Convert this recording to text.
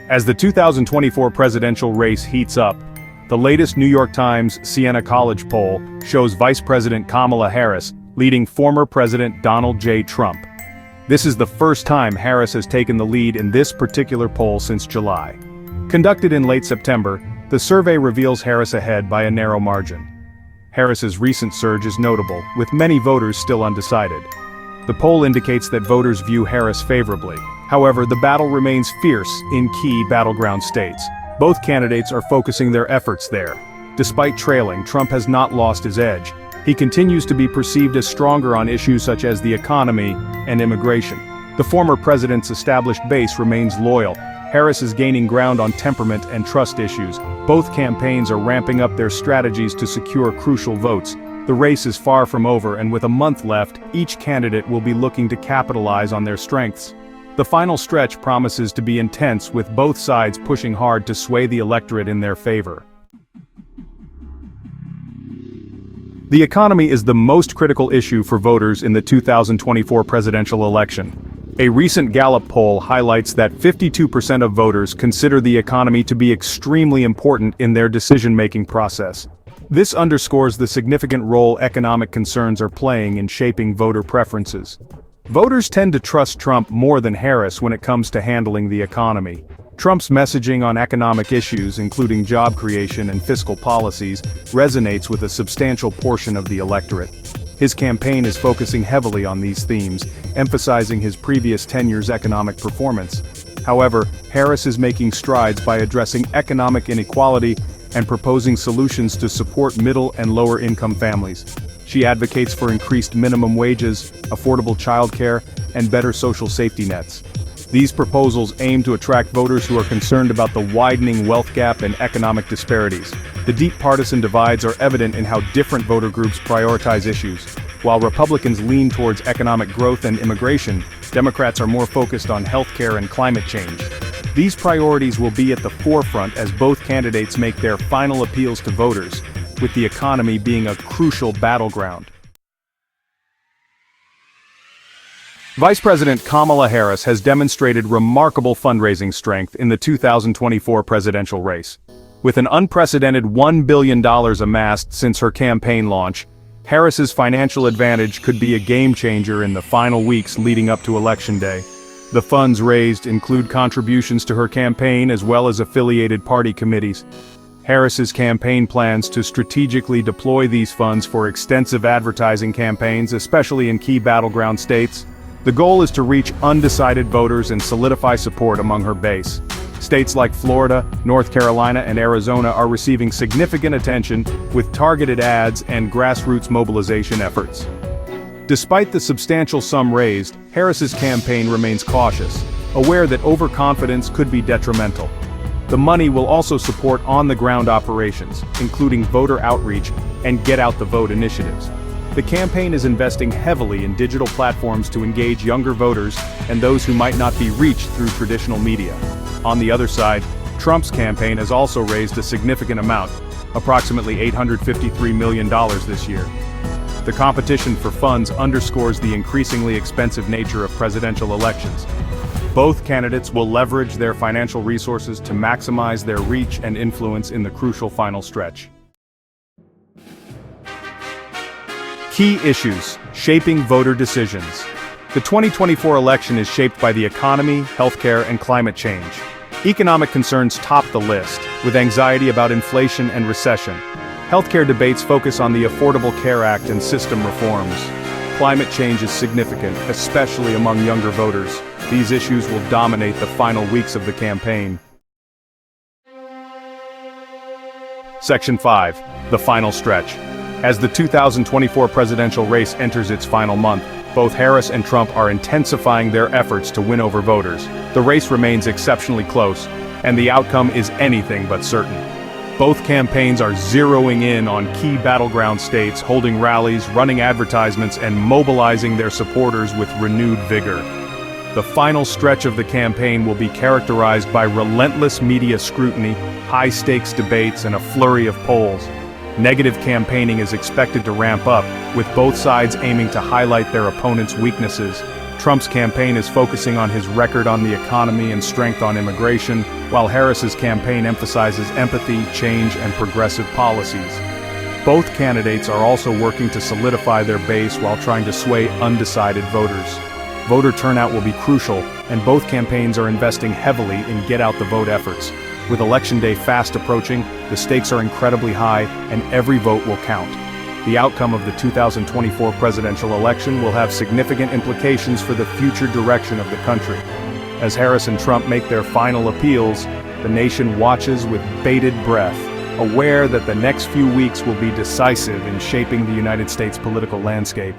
As the 2024 presidential race heats up, the latest New York Times Siena College poll shows Vice President Kamala Harris leading former President Donald J. Trump. This is the first time Harris has taken the lead in this particular poll since July. Conducted in late September, the survey reveals Harris ahead by a narrow margin. Harris's recent surge is notable, with many voters still undecided. The poll indicates that voters view Harris favorably. However, the battle remains fierce in key battleground states. Both candidates are focusing their efforts there. Despite trailing, Trump has not lost his edge. He continues to be perceived as stronger on issues such as the economy and immigration. The former president's established base remains loyal. Harris is gaining ground on temperament and trust issues. Both campaigns are ramping up their strategies to secure crucial votes. The race is far from over, and with a month left, each candidate will be looking to capitalize on their strengths. The final stretch promises to be intense, with both sides pushing hard to sway the electorate in their favor. The economy is the most critical issue for voters in the 2024 presidential election. A recent Gallup poll highlights that 52% of voters consider the economy to be extremely important in their decision-making process. This underscores the significant role economic concerns are playing in shaping voter preferences. Voters tend to trust Trump more than Harris when it comes to handling the economy. Trump's messaging on economic issues, including job creation and fiscal policies, resonates with a substantial portion of the electorate. His campaign is focusing heavily on these themes, emphasizing his previous tenure's economic performance. However, Harris is making strides by addressing economic inequality and proposing solutions to support middle and lower-income families. She advocates for increased minimum wages, affordable childcare, and better social safety nets. These proposals aim to attract voters who are concerned about the widening wealth gap and economic disparities. The deep partisan divides are evident in how different voter groups prioritize issues. While Republicans lean towards economic growth and immigration, Democrats are more focused on healthcare and climate change. These priorities will be at the forefront as both candidates make their final appeals to voters, with the economy being a crucial battleground. Vice President Kamala Harris has demonstrated remarkable fundraising strength in the 2024 presidential race. With an unprecedented $1 billion amassed since her campaign launch, Harris's financial advantage could be a game-changer in the final weeks leading up to Election Day. The funds raised include contributions to her campaign as well as affiliated party committees. Harris's campaign plans to strategically deploy these funds for extensive advertising campaigns, especially in key battleground states. The goal is to reach undecided voters and solidify support among her base. States like Florida, North Carolina, and Arizona are receiving significant attention with targeted ads and grassroots mobilization efforts. Despite the substantial sum raised, Harris's campaign remains cautious, aware that overconfidence could be detrimental. The money will also support on-the-ground operations, including voter outreach and get-out-the-vote initiatives. The campaign is investing heavily in digital platforms to engage younger voters and those who might not be reached through traditional media. On the other side, Trump's campaign has also raised a significant amount, approximately $853 million this year. The competition for funds underscores the increasingly expensive nature of presidential elections. Both candidates will leverage their financial resources to maximize their reach and influence in the crucial final stretch. Key issues shaping voter decisions. The 2024 election is shaped by the economy, healthcare, and climate change. Economic concerns top the list, with anxiety about inflation and recession. Healthcare debates focus on the Affordable Care Act and system reforms. Climate change is significant, especially among younger voters. These issues will dominate the final weeks of the campaign. Section 5. The final stretch. As the 2024 presidential race enters its final month, both Harris and Trump are intensifying their efforts to win over voters. The race remains exceptionally close, and the outcome is anything but certain. Both campaigns are zeroing in on key battleground states, holding rallies, running advertisements, and mobilizing their supporters with renewed vigor. The final stretch of the campaign will be characterized by relentless media scrutiny, high-stakes debates, and a flurry of polls. Negative campaigning is expected to ramp up, with both sides aiming to highlight their opponents' weaknesses. Trump's campaign is focusing on his record on the economy and strength on immigration, while Harris's campaign emphasizes empathy, change, and progressive policies. Both candidates are also working to solidify their base while trying to sway undecided voters. Voter turnout will be crucial, and both campaigns are investing heavily in get-out-the-vote efforts. With Election Day fast approaching, the stakes are incredibly high, and every vote will count. The outcome of the 2024 presidential election will have significant implications for the future direction of the country. As Harris and Trump make their final appeals, the nation watches with bated breath, aware that the next few weeks will be decisive in shaping the United States political landscape.